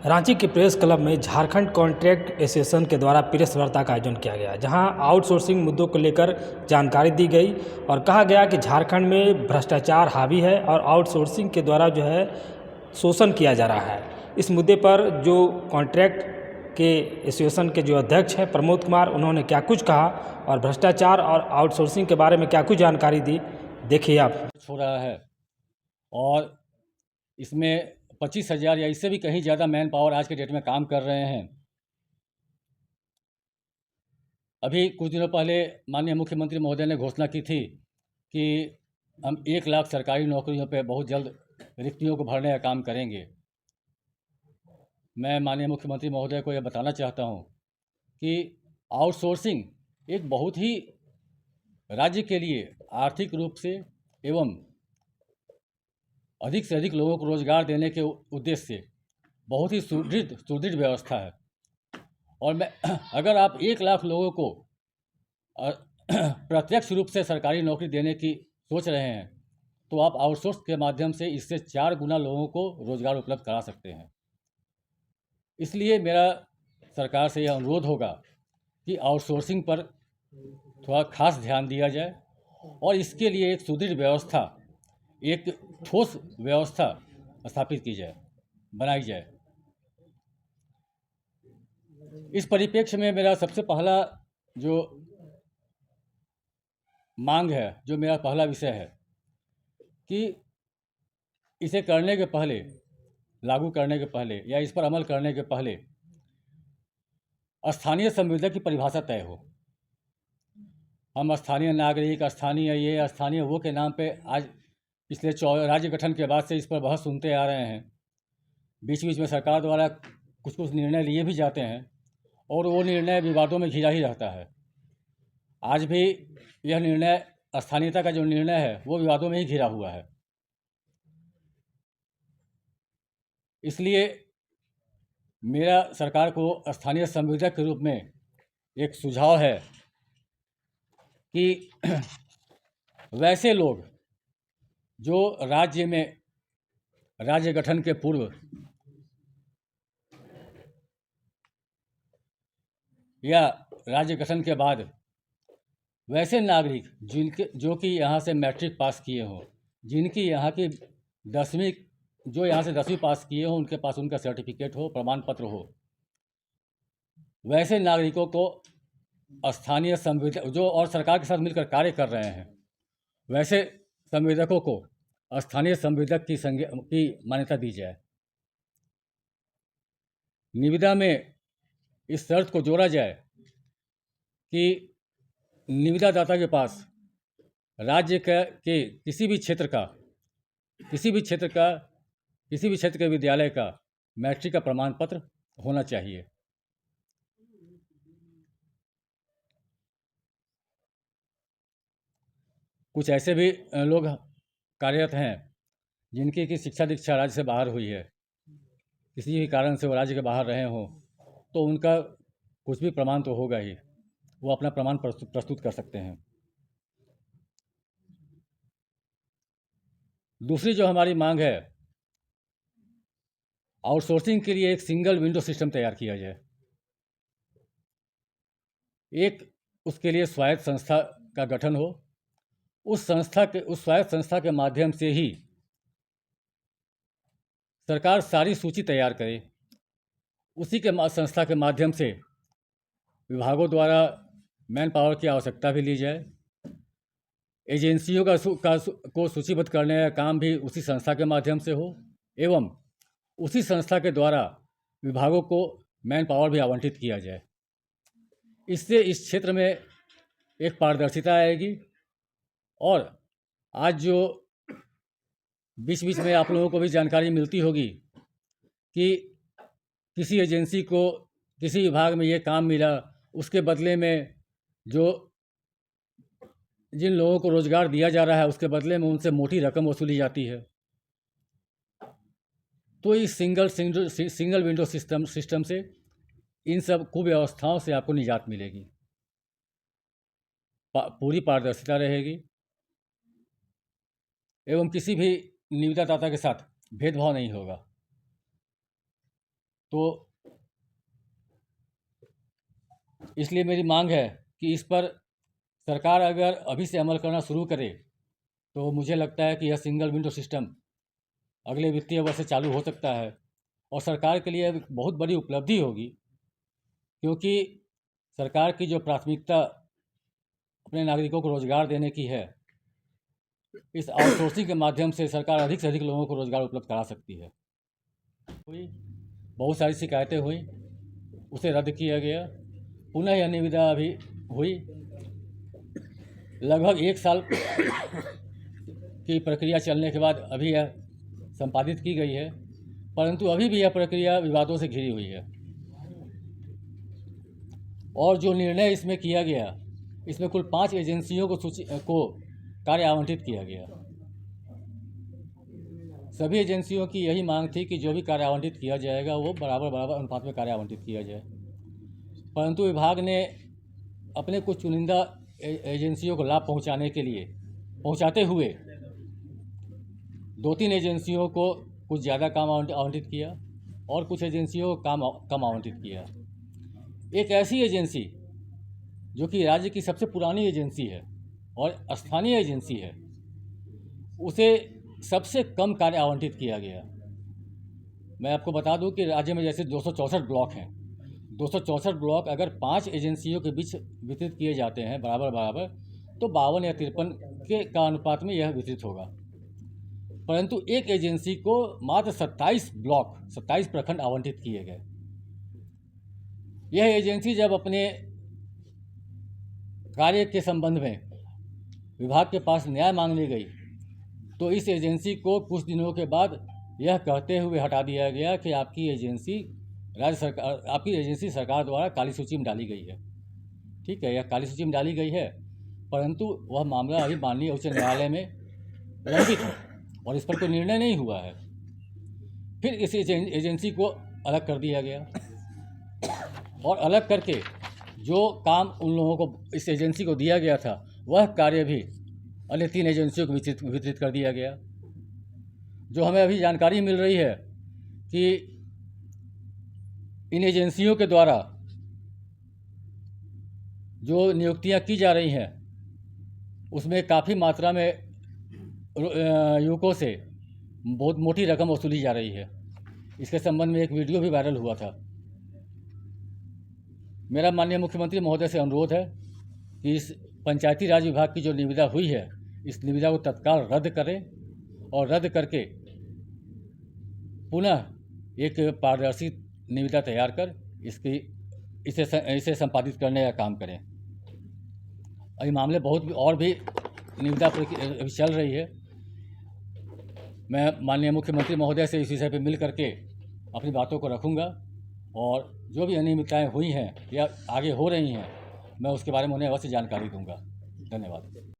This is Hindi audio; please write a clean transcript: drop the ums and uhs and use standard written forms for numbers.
रांची के प्रेस क्लब में झारखंड कॉन्ट्रैक्ट एसोसिएशन के द्वारा प्रेस वार्ता का आयोजन किया गया, जहां आउटसोर्सिंग मुद्दों को लेकर जानकारी दी गई और कहा गया कि झारखंड में भ्रष्टाचार हावी है और आउटसोर्सिंग के द्वारा जो है शोषण किया जा रहा है। इस मुद्दे पर जो कॉन्ट्रैक्ट के एसोसिएशन के जो अध्यक्ष हैं प्रमोद कुमार, उन्होंने क्या कुछ कहा और भ्रष्टाचार और आउटसोर्सिंग के बारे में क्या कुछ जानकारी दी, देखिए आप। हो रहा है और इसमें 25,000 या इससे भी कहीं ज़्यादा मैन पावर आज के डेट में काम कर रहे हैं। अभी कुछ दिनों पहले माननीय मुख्यमंत्री महोदय ने घोषणा की थी कि हम 1 लाख सरकारी नौकरियों पे बहुत जल्द रिक्तियों को भरने का काम करेंगे। मैं माननीय मुख्यमंत्री महोदय को यह बताना चाहता हूँ कि आउटसोर्सिंग एक बहुत ही राज्य के लिए आर्थिक रूप से एवं अधिक से अधिक लोगों को रोजगार देने के उद्देश्य से बहुत ही सुदृढ़ व्यवस्था है। और मैं अगर आप 1 लाख लोगों को प्रत्यक्ष रूप से सरकारी नौकरी देने की सोच रहे हैं तो आप आउटसोर्स के माध्यम से इससे 4 गुना लोगों को रोजगार उपलब्ध करा सकते हैं। इसलिए मेरा सरकार से यह अनुरोध होगा कि आउटसोर्सिंग पर थोड़ा खास ध्यान दिया जाए और इसके लिए एक सुदृढ़ व्यवस्था, एक ठोस व्यवस्था स्थापित की जाए, बनाई जाए। इस परिप्रेक्ष्य में मेरा सबसे पहला जो मांग है, जो मेरा पहला विषय है कि इसे करने के पहले, लागू करने के पहले या इस पर अमल करने के पहले स्थानीय संविदा की परिभाषा तय हो। हम स्थानीय नागरिक, स्थानीय ये, स्थानीय वो के नाम पे आज पिछले राज्य गठन के बाद से इस पर बहस सुनते आ रहे हैं। बीच बीच में सरकार द्वारा कुछ कुछ निर्णय लिए भी जाते हैं और वो निर्णय विवादों में घिरा ही रहता है। आज भी यह निर्णय, स्थानीयता का जो निर्णय है, वो विवादों में ही घिरा हुआ है। इसलिए मेरा सरकार को स्थानीय संविदा के रूप में एक सुझाव है कि वैसे लोग जो राज्य में राज्य गठन के पूर्व या राज्य गठन के बाद वैसे नागरिक जो कि यहाँ से मैट्रिक पास किए हों, जिनकी यहाँ की 10वीं, जो यहाँ से 10वीं पास किए हों, उनके पास उनका सर्टिफिकेट हो, प्रमाण पत्र हो, वैसे नागरिकों को स्थानीय संविदा जो और सरकार के साथ मिलकर कार्य कर रहे हैं, वैसे संवेदकों को स्थानीय संवेदक की मान्यता दी जाए। निविदा में इस शर्त को जोड़ा जाए कि निविदादाता के पास राज्य के किसी भी क्षेत्र के विद्यालय का मैट्रिक का प्रमाण पत्र होना चाहिए। कुछ ऐसे भी लोग कार्यरत हैं जिनकी की शिक्षा दीक्षा राज्य से बाहर हुई है, किसी भी कारण से वो राज्य के बाहर रहे हों, तो उनका कुछ भी प्रमाण तो होगा ही, वो अपना प्रमाण प्रस्तुत कर सकते हैं। दूसरी जो हमारी मांग है, आउटसोर्सिंग के लिए एक सिंगल विंडो सिस्टम तैयार किया जाए। एक उसके लिए स्वायत्त संस्था का गठन हो, उस स्वायत्त संस्था के माध्यम से ही सरकार सारी सूची तैयार करे। उसी के संस्था के माध्यम से विभागों द्वारा मैन पावर की आवश्यकता भी ली जाए। एजेंसियों को सूचीबद्ध करने का काम भी उसी संस्था के माध्यम से हो एवं उसी संस्था के द्वारा विभागों को मैन पावर भी आवंटित किया जाए। इससे इस क्षेत्र में एक पारदर्शिता आएगी और आज जो बीच बीच में आप लोगों को भी जानकारी मिलती होगी कि किसी एजेंसी को किसी विभाग में ये काम मिला, उसके बदले में जिन लोगों को रोजगार दिया जा रहा है, उसके बदले में उनसे मोटी रकम वसूली जाती है। तो इस सिंगल विंडो सिस्टम से इन सब कुव्यवस्थाओं से आपको निजात मिलेगी, पूरी पारदर्शिता रहेगी एवं किसी भी निविदादाता के साथ भेदभाव नहीं होगा। तो इसलिए मेरी मांग है कि इस पर सरकार अगर अभी से अमल करना शुरू करे तो मुझे लगता है कि यह सिंगल विंडो सिस्टम अगले वित्तीय वर्ष से चालू हो सकता है और सरकार के लिए एक बहुत बड़ी उपलब्धि होगी, क्योंकि सरकार की जो प्राथमिकता अपने नागरिकों को रोज़गार देने की है, इस आउटसोर्सिंग के माध्यम से सरकार अधिक से अधिक लोगों को रोज़गार उपलब्ध करा सकती है। बहुत सारी शिकायतें हुई, उसे रद्द किया गया, पुनः यह निविदा अभी हुई। लगभग 1 साल की प्रक्रिया चलने के बाद अभी यह संपादित की गई है, परंतु अभी भी यह प्रक्रिया विवादों से घिरी हुई है। और जो निर्णय इसमें किया गया, इसमें कुल 5 एजेंसियों को कार्य आवंटित किया गया। सभी एजेंसियों की यही मांग थी कि जो भी कार्य आवंटित किया जाएगा वो बराबर अनुपात में कार्य आवंटित किया जाए, परंतु विभाग ने अपने कुछ चुनिंदा एजेंसियों को लाभ पहुंचाते हुए 2-3 एजेंसियों को कुछ ज़्यादा काम आवंटित किया और कुछ एजेंसियों को काम कम आवंटित किया। एक ऐसी एजेंसी जो कि राज्य की सबसे पुरानी एजेंसी है और स्थानीय एजेंसी है, उसे सबसे कम कार्य आवंटित किया गया। मैं आपको बता दूं कि राज्य में जैसे 264 ब्लॉक हैं, 264 ब्लॉक अगर 5 एजेंसियों के बीच वितरित किए जाते हैं बराबर, तो 52 या 53 के का अनुपात में यह वितरित होगा, परंतु एक एजेंसी को मात्र 27 प्रखंड आवंटित किए गए। यह एजेंसी जब अपने कार्य के संबंध में विभाग के पास न्याय मांगने गई तो इस एजेंसी को कुछ दिनों के बाद यह कहते हुए हटा दिया गया कि आपकी एजेंसी सरकार द्वारा काली सूची में डाली गई है। ठीक है, यह काली सूची में डाली गई है, परंतु वह मामला अभी माननीय उच्च न्यायालय में लंबित है और इस पर कोई निर्णय नहीं हुआ है। फिर इस एजेंसी को अलग कर दिया गया और अलग करके जो काम उन लोगों को इस एजेंसी को दिया गया था वह कार्य भी अन्य 3 एजेंसियों को वितरित कर दिया गया। जो हमें अभी जानकारी मिल रही है कि इन एजेंसियों के द्वारा जो नियुक्तियां की जा रही हैं उसमें काफ़ी मात्रा में युवकों से बहुत मोटी रकम वसूली जा रही है। इसके संबंध में एक वीडियो भी वायरल हुआ था। मेरा माननीय मुख्यमंत्री महोदय से अनुरोध है कि इस पंचायती राज विभाग की जो निविदा हुई है, इस निविदा को तत्काल रद्द करें और रद्द करके पुनः एक पारदर्शी निविदा तैयार कर इसे संपादित करने का काम करें। अभी मामले बहुत और भी निविदा अभी चल रही है। मैं माननीय मुख्यमंत्री महोदय से इस विषय पर मिल करके अपनी बातों को रखूँगा और जो भी अनियमितताएँ हुई हैं या आगे हो रही हैं, मैं उसके बारे में उन्हें अवश्य जानकारी दूंगा। धन्यवाद।